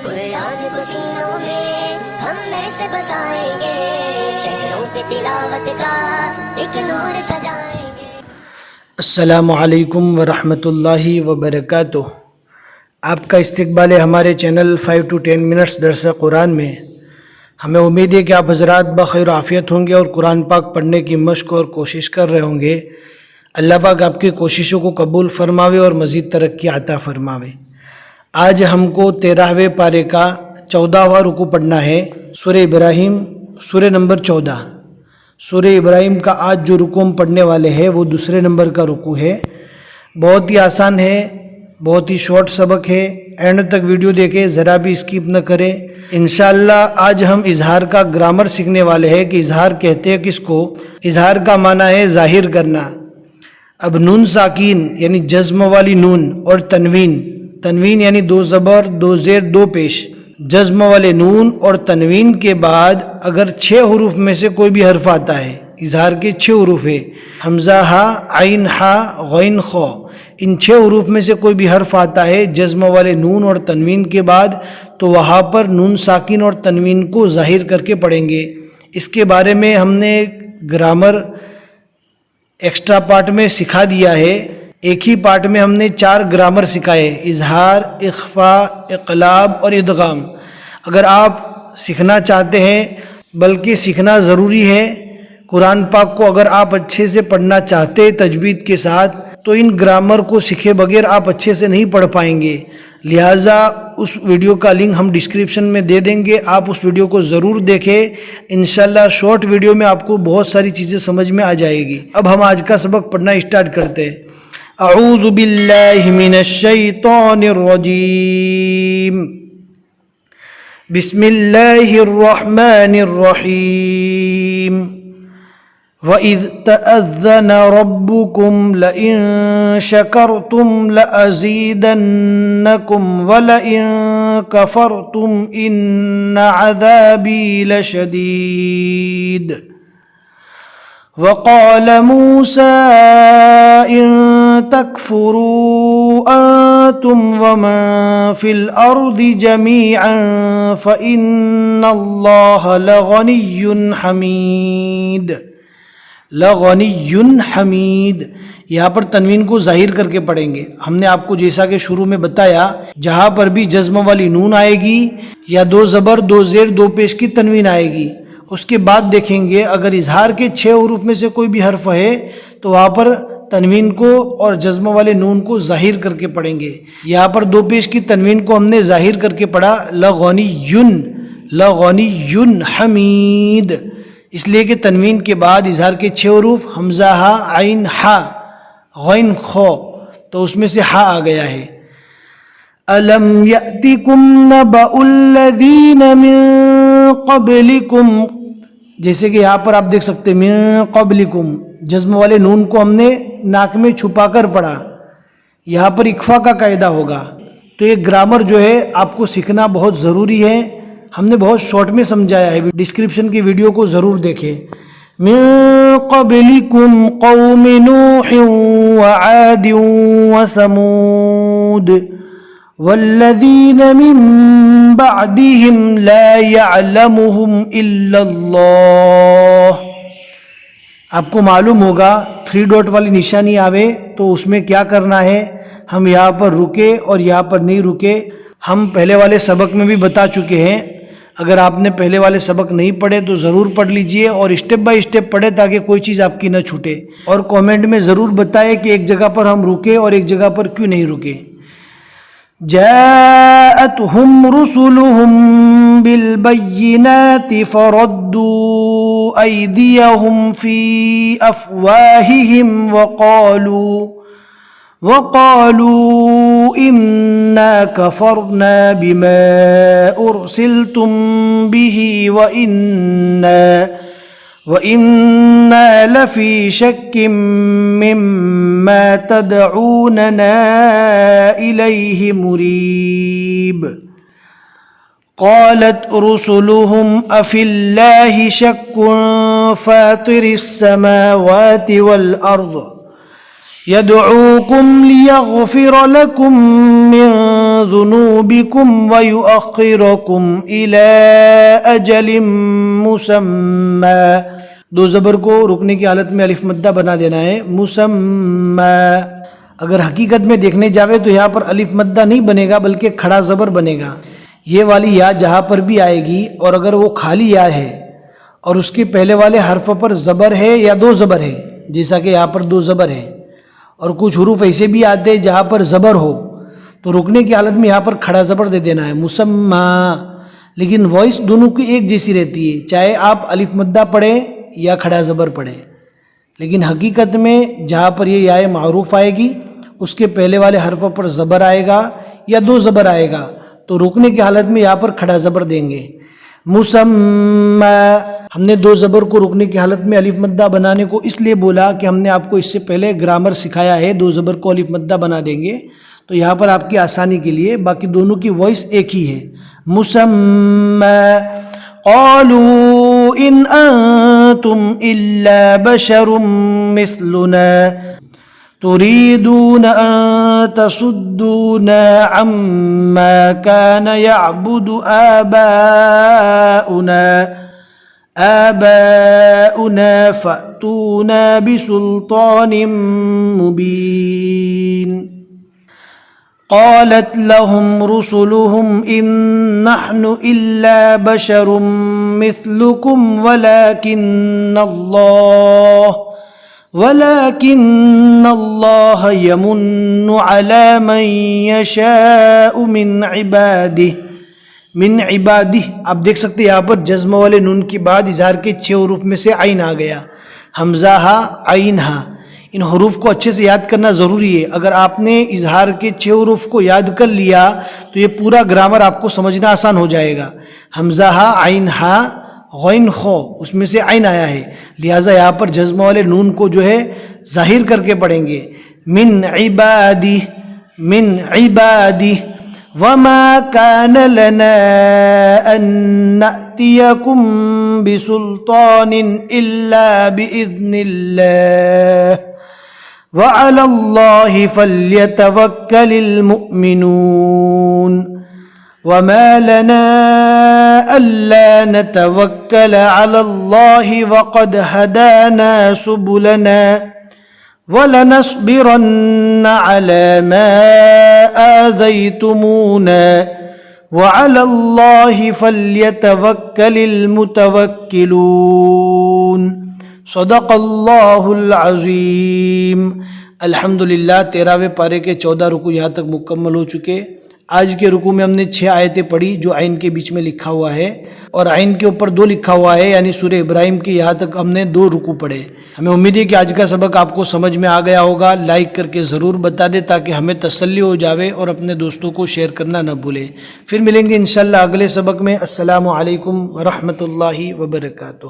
قرآن کو سینوں میں ہم ایسے بسائیں گے، شہروں پہ تلاوت کا ایک نور سجائیں گے۔ السلام علیکم ورحمۃ اللہ وبرکاتہ۔ آپ کا استقبال ہے ہمارے چینل 5 to 10 منٹس درس قرآن میں۔ ہمیں امید ہے کہ آپ حضرات بخیر و عافیت ہوں گے اور قرآن پاک پڑھنے کی مشق اور کوشش کر رہے ہوں گے۔ اللہ پاک آپ کی کوششوں کو قبول فرماوے اور مزید ترقی عطا فرماوے۔ آج ہم کو 13ویں پارے کا 14واں رکوع پڑھنا ہے، سورہ ابراہیم، سورہ نمبر 14۔ سورہ ابراہیم کا آج جو رکوع ہم پڑھنے والے ہیں وہ دوسرے نمبر کا رکوع ہے۔ بہت ہی آسان ہے، بہت ہی شارٹ سبق ہے، اینڈ تک ویڈیو دیکھیں، ذرا بھی اسکپ نہ کریں۔ انشاءاللہ آج ہم اظہار کا گرامر سیکھنے والے ہیں کہ اظہار کہتے ہیں کس کو۔ اظہار کا معنی ہے ظاہر کرنا۔ اب نون ساکین یعنی جزم والی نون اور تنوین یعنی 2 زبر 2 زیر 2 پیش، جزم والے نون اور تنوین کے بعد اگر 6 حروف میں سے کوئی بھی حرف آتا ہے، اظہار کے 6 حروف ہے، حمزہ ہا، عین ہا، غین خو، ان 6 حروف میں سے کوئی بھی حرف آتا ہے جزم والے نون اور تنوین کے بعد، تو وہاں پر نون ساکین اور تنوین کو ظاہر کر کے پڑھیں گے۔ اس کے بارے میں ہم نے گرامر ایکسٹرا پارٹ میں سکھا دیا ہے۔ ایک ہی پارٹ میں ہم نے 4 گرامر سکھائے، اظہار، اخفاء، اقلاب اور ادغام۔ اگر آپ سیکھنا چاہتے ہیں، بلکہ سیکھنا ضروری ہے، قرآن پاک کو اگر آپ اچھے سے پڑھنا چاہتے ہیں تجوید کے ساتھ، تو ان گرامر کو سیکھے بغیر آپ اچھے سے نہیں پڑھ پائیں گے۔ لہٰذا اس ویڈیو کا لنک ہم ڈسکرپشن میں دے دیں گے، آپ اس ویڈیو کو ضرور دیکھیں۔ انشاءاللہ شارٹ ویڈیو میں آپ کو بہت ساری چیزیں سمجھ میں آ جائے گی۔ اب ہم آج کا سبق پڑھنا اسٹارٹ کرتے ہیں۔ اعوذ باللہ من الشیطان الرجیم، بسم اللہ الرحمن الرحیم۔ وَإِذْ تَأَذَّنَ رَبُّكُمْ لَئِن شَكَرْتُمْ لَأَزِيدَنَّكُمْ وَلَئِن كَفَرْتُمْ إِنَّ عَذَابِي لَشَدِيدٌ۔ وَقَالَ مُوسَىٰ إِن تَكْفُرُوا أَنتُمْ وَمَن فِي الْأَرْضِ جَمِيعًا فَإِنَّ اللَّهَ لَغَنِيٌّ حَمِيدٌ۔ لغنی حمید، یہاں پر تنوین کو ظاہر کر کے پڑھیں گے۔ ہم نے آپ کو جیسا کہ شروع میں بتایا، جہاں پر بھی جزم والی نون آئے گی یا 2 زبر 2 زیر 2 پیش کی تنوین آئے گی، اس کے بعد دیکھیں گے اگر اظہار کے 6 حروف میں سے کوئی بھی حرف ہے تو وہاں پر تنوین کو اور جزم والے نون کو ظاہر کر کے پڑھیں گے۔ یہاں پر 2 پیش کی تنوین کو ہم نے ظاہر کر کے پڑھا، لغنی حمید، اس لیے کہ تنوین کے بعد اظہار کے 6 حروف حمزہ ہا، عین ہا، غین خو، تو اس میں سے ہا آ گیا ہے۔ الم یأتکم نبأ الذین من قبلکم، جیسے کہ یہاں پر آپ دیکھ سکتے من قبلکم، جزم والے نون کو ہم نے ناک میں چھپا کر پڑھا، یہاں پر اکفا کا قاعدہ ہوگا۔ تو یہ گرامر جو ہے آپ کو سیکھنا بہت ضروری ہے، ہم نے بہت شارٹ میں سمجھایا ہے، ڈسکرپشن کی ویڈیو کو ضرور دیکھیں۔ من قبلکم قوم نوح وعاد وثمود والذین من بعدهم لا يعلمهم الا اللہ۔ آپ کو معلوم ہوگا 3 ڈاٹ والی نشانی آوے تو اس میں کیا کرنا ہے، ہم یہاں پر رکے اور یہاں پر نہیں رکے۔ ہم پہلے والے سبق میں بھی بتا چکے ہیں، اگر آپ نے پہلے والے سبق نہیں پڑھے تو ضرور پڑھ لیجئے اور اسٹیپ بائی اسٹیپ پڑھے تاکہ کوئی چیز آپ کی نہ چھوٹے، اور کومنٹ میں ضرور بتائے کہ ایک جگہ پر ہم رکے اور ایک جگہ پر کیوں نہیں رکے۔ جاءتهم رسلهم بالبينات فردوا أيديهم في أفواههم وقالوا إنا كفرنا بما أرسلتم به وإنا لفي شك مما تدعوننا إليه مريب۔ قالت رسلهم أفي الله شك فاطر السماوات والأرض يدعوكم ليغفر لكم من ذنوبكم ويؤخركم إلى أجل مسمى. دو زبر کو رکنے کی حالت میں الف مدہ بنا دینا ہے، مسمى. اگر حقیقت میں دیکھنے جاوے تو یہاں پر الف مدہ نہیں بنے گا بلکہ کھڑا زبر بنے گا. یہ والی یا جہاں پر بھی آئے گی اور اگر وہ خالی یا ہے اور اس کے پہلے والے حرف پر زبر ہے یا دو زبر ہے، جیسا کہ یہاں پر دو زبر ہے، اور کچھ حروف ایسے بھی آتے ہیں جہاں پر زبر ہو، تو رکنے کی حالت میں یہاں پر کھڑا زبر دے دینا ہے، مسمى. لیکن وائس دونوں کی ایک جیسی رہتی ہے، چاہے آپ الف مدہ پڑھیں یا کھڑا زبر پڑھیں. لیکن حقیقت میں جہاں پر یہ یا معروف آئے گی اس کے پہلے والے حرف پر زبر آئے گا یا دو زبر آئے گا، تو رکنے کی حالت میں یہاں پر کھڑا زبر دیں گے، مسمى. ہم نے دو زبر کو رکنے کی حالت میں الف مدہ بنانے کو اس لیے بولا کہ ہم نے آپ کو اس سے پہلے گرامر سکھایا ہے، دو زبر کو الف مدہ بنا دیں گے، تو یہاں پر آپ کی آسانی کے لیے باقی دونوں کی وائس ایک ہی ہے، مسمى. قالوا ان انتم الا بشر مثلنا تريدون ان تصدونا عما كان يعبد آباؤنا فأتونا بسلطان مبين. قالت لهم رسلهم إن نحن إلا بشر مثلكم ولكن الله يمن على من يشاء من عباده. آپ دیکھ سکتے یہاں پر جزم والے نون کے بعد اظہار کے 6 حروف میں سے عین آ گیا، حمزہ ہا، عین ہا. ان حروف کو اچھے سے یاد کرنا ضروری ہے. اگر آپ نے اظہار کے 6 حروف کو یاد کر لیا تو یہ پورا گرامر آپ کو سمجھنا آسان ہو جائے گا. حمزہ ہا، عین ہا، غین خو، اس میں سے عین آیا ہے، لہٰذا یہاں پر جزم والے نون کو جو ہے ظاہر کر کے پڑھیں گے، من عبادی. وما كان لنا أن نأتيكم بسلطان إلا بإذن الله وعلى الله فليتوكل المؤمنون. وما لنا ألا نتوكل على الله وقد هدانا سبلنا وَلَنَصْبِرَنَّ عَلَى مَا آذَيْتُمُونَا وَعَلَى اللَّهِ فَلْيَتَوَكَّلِ الْمُتَوَكِّلُونَ. صدق اللہ العظیم. الحمدللہ 13ویں پارے کے 14 رکوع یہاں تک مکمل ہو چکے. آج کے رکوع میں ہم نے 6 آیتیں پڑھی جو عین کے بیچ میں لکھا ہوا ہے، اور عین کے اوپر 2 لکھا ہوا ہے، یعنی سورہ ابراہیم کے یہاں تک ہم نے 2 رکوع پڑھے. ہمیں امید ہے کہ آج کا سبق آپ کو سمجھ میں آ گیا ہوگا. لائک کر کے ضرور بتا دے تاکہ ہمیں تسلی ہو جاوے، اور اپنے دوستوں کو شیئر کرنا نہ بھولے. پھر ملیں گے انشاءاللہ اگلے سبق میں. السلام علیکم ورحمۃ اللہ وبرکاتہ.